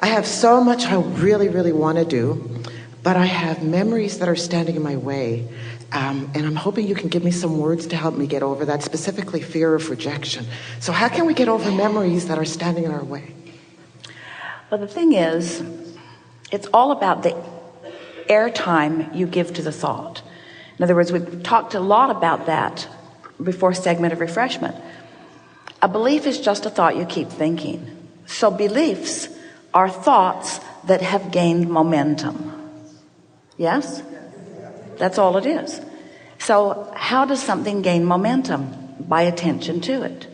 I have so much I really, really want to do, but I have memories that are standing in my way. And I'm hoping you can give me some words to help me get over that, specifically fear of rejection. So how can we get over memories that are standing in our way? Well, the thing is, it's all about the airtime you give to the thought. In other words, we've talked a lot about that before segment of refreshment. A belief is just a thought you keep thinking. So beliefs are thoughts that have gained momentum. Yes? That's all it is. So how does something gain momentum? By attention to it.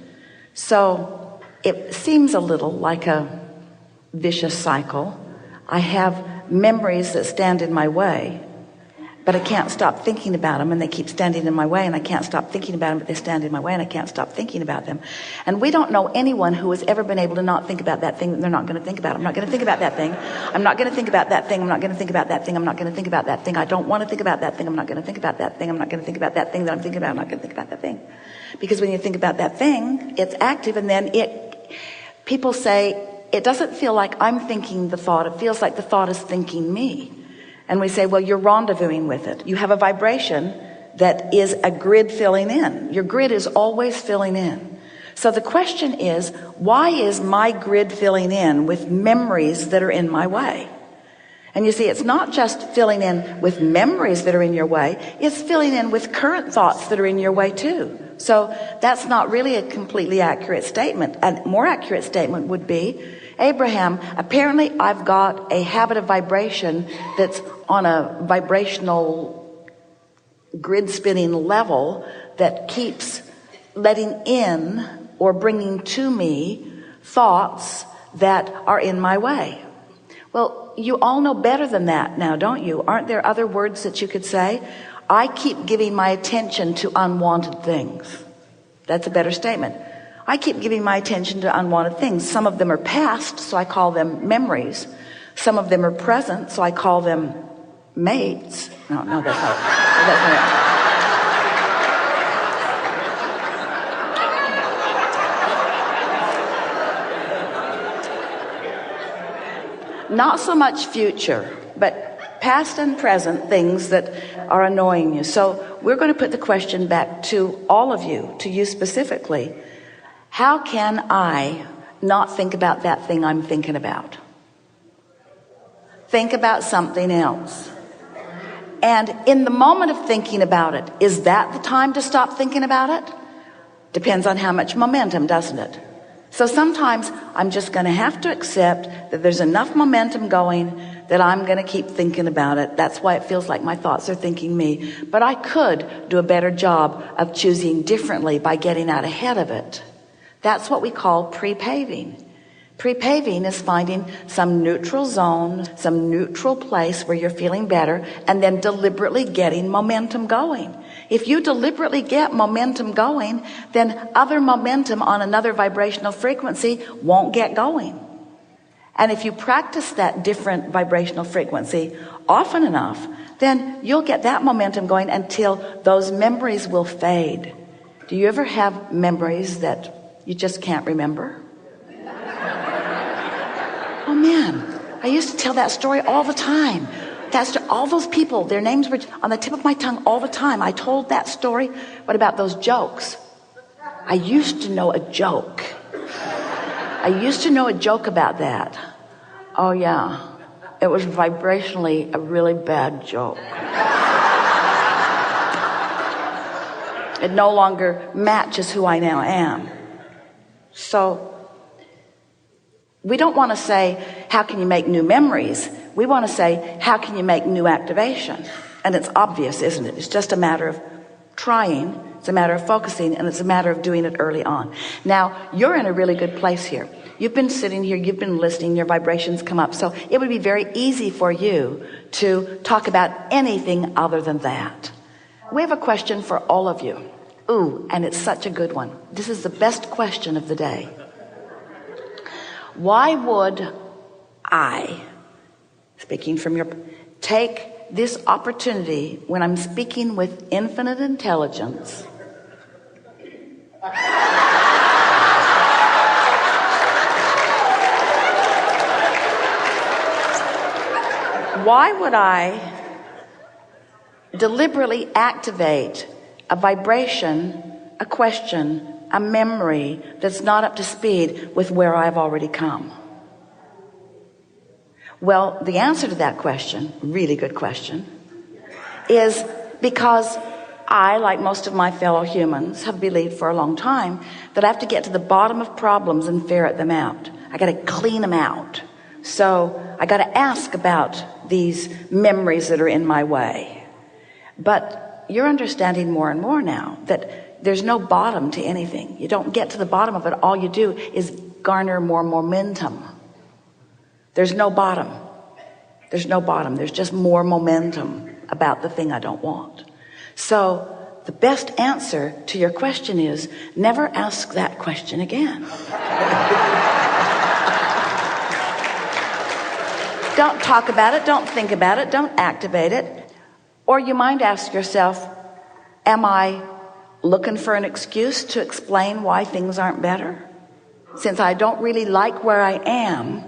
So it seems a little like a vicious cycle. I have memories that stand in my way, but I can't stop thinking about them, and they keep standing in my way, and I can't stop thinking about them, but they stand in my way, and I can't stop thinking about them. And we don't know anyone who has ever been able to not think about that thing that they're not going to think about. I'm not going to think about that thing. I'm not going to think about that thing. I'm not going to think about that thing. I'm not going to think about that thing. I don't want to think about that thing. I'm not going to think about that thing. I'm not going to think about that thing that I'm thinking about. I'm not going to think about that thing. Because when you think about that thing, it's active, and then people say, it doesn't feel like I'm thinking the thought. It feels like the thought is thinking me. And we say, well, you're rendezvousing with it. You have a vibration that is a grid filling in. Your grid is always filling in. So the question is, why is my grid filling in with memories that are in my way? And you see, it's not just filling in with memories that are in your way. It's filling in with current thoughts that are in your way too. So that's not really a completely accurate statement. A more accurate statement would be, Abraham, apparently I've got a habit of vibration that's on a vibrational grid spinning level that keeps letting in or bringing to me thoughts that are in my way. Well, you all know better than that now, don't you? Aren't there other words that you could say? I keep giving my attention to unwanted things. That's a better statement. I keep giving my attention to unwanted things. Some of them are past, so I call them memories. Some of them are present, so I call them mates. No, that's not it. Not so much future, but past and present things that are annoying you. So we're going to put the question back to all of you, to you specifically. How can I not think about that thing I'm thinking about? Think about something else. And in the moment of thinking about it, is that the time to stop thinking about it? Depends on how much momentum, doesn't it? So sometimes I'm just going to have to accept that there's enough momentum going that I'm going to keep thinking about it. That's why it feels like my thoughts are thinking me. But I could do a better job of choosing differently by getting out ahead of it. That's what we call pre-paving. Pre-paving is finding some neutral zone, some neutral place where you're feeling better, and then deliberately getting momentum going. If you deliberately get momentum going, then other momentum on another vibrational frequency won't get going. And if you practice that different vibrational frequency often enough, then you'll get that momentum going until those memories will fade. Do you ever have memories that you just can't remember? Oh man, I used to tell that story all the time. All those people, their names were on the tip of my tongue all the time. I told that story. What about those jokes? I used to know a joke. I used to know a joke about that. Oh yeah, it was vibrationally a really bad joke. It no longer matches who I now am. So we don't want to say, how can you make new memories? We want to say, how can you make new activation? And it's obvious, isn't it? It's just a matter of trying. It's a matter of focusing, and it's a matter of doing it early on. Now, you're in a really good place here. You've been sitting here, you've been listening, your vibrations come up. So it would be very easy for you to talk about anything other than that. We have a question for all of you. Ooh, and it's such a good one. This is the best question of the day. Why would I, speaking from your, take this opportunity when I'm speaking with infinite intelligence why would I deliberately activate a vibration, a question, a memory that's not up to speed with where I've already come? Well, the answer to that question, really good question, is because I, like most of my fellow humans, have believed for a long time that I have to get to the bottom of problems and ferret them out. I got to clean them out. So I got to ask about these memories that are in my way. But you're understanding more and more now that there's no bottom to anything. You don't get to the bottom of it. All you do is garner more momentum. There's no bottom. There's no bottom. There's just more momentum about the thing I don't want. So the best answer to your question is never ask that question again. Don't talk about it. Don't think about it. Don't activate it. Or you might ask yourself, am I looking for an excuse to explain why things aren't better? Since I don't really like where I am,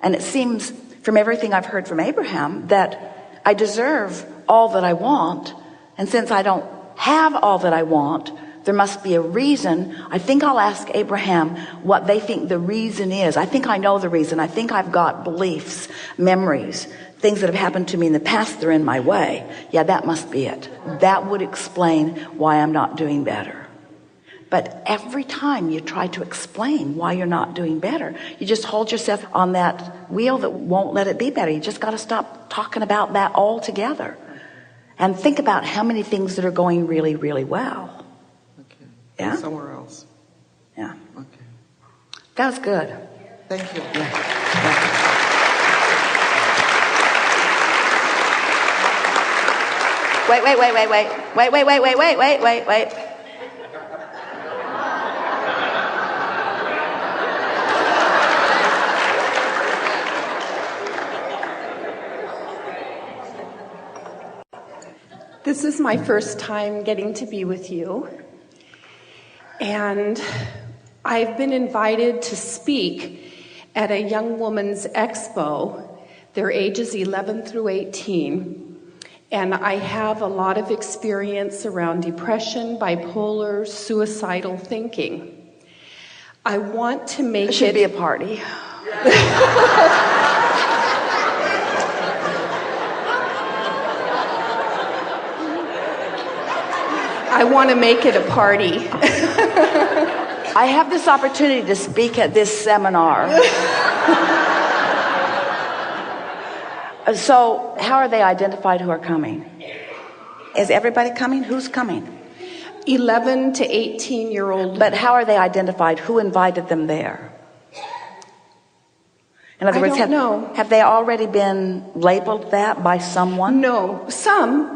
and it seems from everything I've heard from Abraham that I deserve all that I want, and since I don't have all that I want, there must be a reason. I think I'll ask Abraham what they think the reason is. I think I know the reason. I think I've got beliefs, memories, things that have happened to me in the past that are in my way. Yeah, that must be it. That would explain why I'm not doing better. But every time you try to explain why you're not doing better, you just hold yourself on that wheel that won't let it be better. You just got to stop talking about that altogether and think about how many things that are going really, really well. Okay. Yeah? Somewhere else. Yeah. Okay. That was good. Thank you. Yeah. Wait. This is my first time getting to be with you, and I've been invited to speak at a young woman's expo. Their ages 11 through 18, and I have a lot of experience around depression, bipolar, suicidal thinking. I want to make it should be a party. I want to make it a party. I have this opportunity to speak at this seminar. So how are they identified who are coming? Is everybody coming? Who's coming? 11 to 18-year-old. But how are they identified? Who invited them there? In other words, I don't know. Have they already been labeled that by someone? No, some.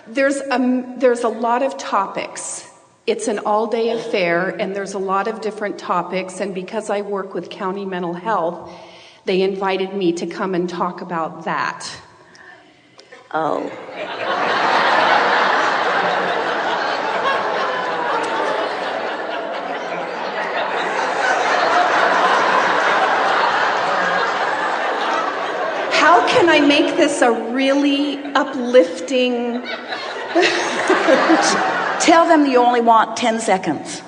There's a lot of topics. It's an all-day affair, and there's a lot of different topics, and because I work with county mental health, they invited me to come and talk about that. Oh. How can I make this a really uplifting... Tell them you only want 10 seconds.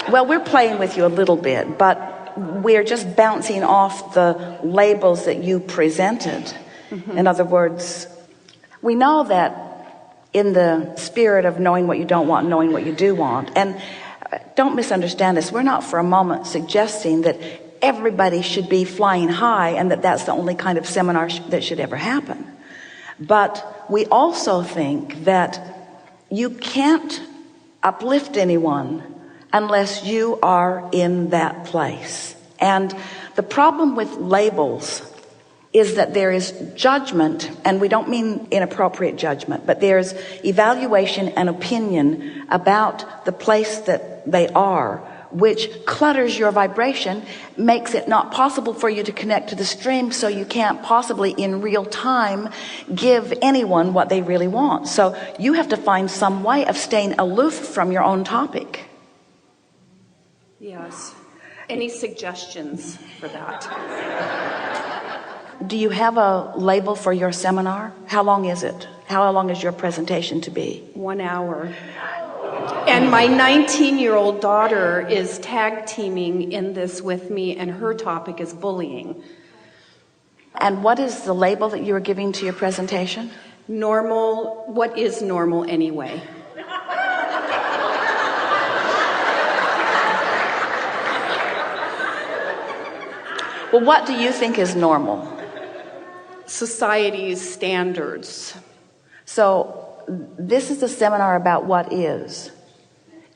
Well, we're playing with you a little bit, but we're just bouncing off the labels that you presented. Mm-hmm. In other words, we know that in the spirit of knowing what you don't want, knowing what you do want, and don't misunderstand this, we're not for a moment suggesting that everybody should be flying high and that that's the only kind of seminar that should ever happen. But we also think that you can't uplift anyone unless you are in that place. And the problem with labels is that there is judgment, and we don't mean inappropriate judgment, but there's evaluation and opinion about the place that they are, which clutters your vibration, makes it not possible for you to connect to the stream, so you can't possibly in real time give anyone what they really want. So you have to find some way of staying aloof from your own topic. Yes. Any suggestions for that? Do you have a label for your seminar? How long is it? How long is your presentation to be? 1 hour. And my 19-year-old daughter is tag teaming in this with me, and her topic is bullying. And what is the label that you are giving to your presentation? Normal, what is normal anyway? Well, what do you think is normal? Society's standards. So this is a seminar about what is,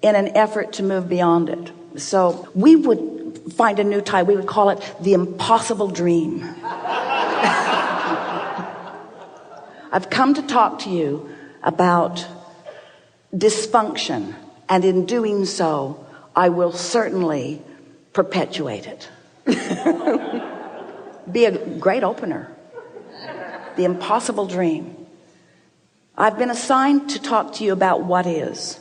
in an effort to move beyond it. So we would find a new title. We would call it The Impossible Dream. I've come to talk to you about dysfunction, and in doing so, I will certainly perpetuate it. Be a great opener. The Impossible Dream. I've been assigned to talk to you about what is,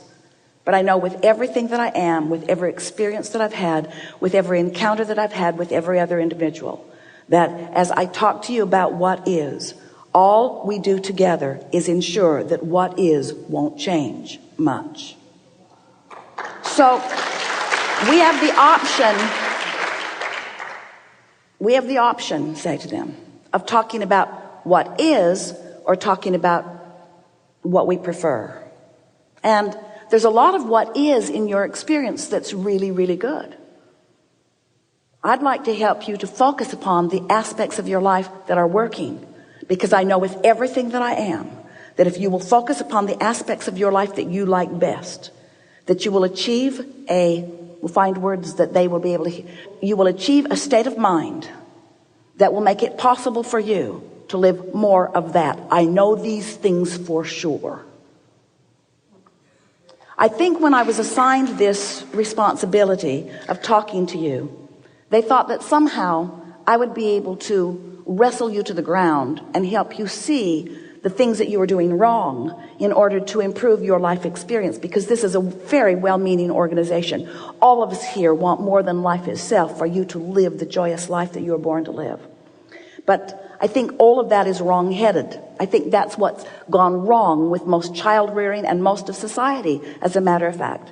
but I know with everything that I am, with every experience that I've had, with every encounter that I've had with every other individual, that as I talk to you about what is, all we do together is ensure that what is won't change much. So we have the option, say to them, of talking about what is or talking about what we prefer. And there's a lot of what is in your experience that's really, really good. I'd like to help you to focus upon the aspects of your life that are working, because I know with everything that I am, that if you will focus upon the aspects of your life that you like best, that you will achieve we'll find words that they will be able to hear. You will achieve a state of mind that will make it possible for you to live more of that. I know these things for sure. I think when I was assigned this responsibility of talking to you, they thought that somehow I would be able to wrestle you to the ground and help you see the things that you are doing wrong in order to improve your life experience, because this is a very well-meaning organization. All of us here want more than life itself for you to live the joyous life that you were born to live. But I think all of that is wrong-headed. I think that's what's gone wrong with most child rearing and most of society, as a matter of fact.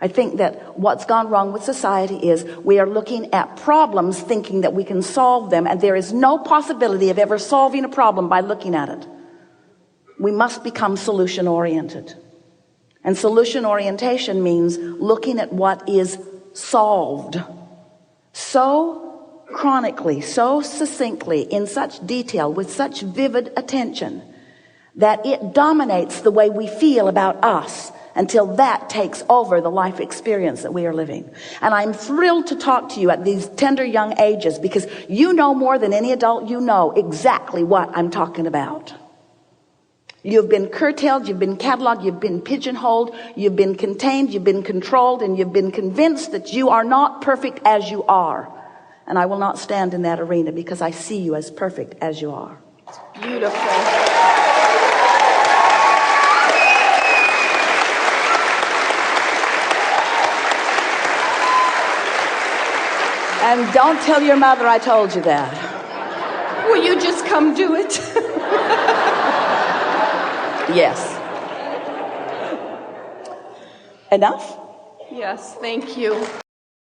I think that what's gone wrong with society is we are looking at problems thinking that we can solve them, and there is no possibility of ever solving a problem by looking at it. We must become solution oriented. And solution orientation means looking at what is solved so chronically, so succinctly, in such detail, with such vivid attention, that it dominates the way we feel about us until that takes over the life experience that we are living. And I'm thrilled to talk to you at these tender young ages, because you know more than any adult you know exactly what I'm talking about. You've been curtailed, you've been cataloged, you've been pigeonholed, you've been contained, you've been controlled, and you've been convinced that you are not perfect as you are. And I will not stand in that arena, because I see you as perfect as you are. Beautiful. And don't tell your mother I told you that. Will you just come do it? Yes. Enough? Yes, thank you.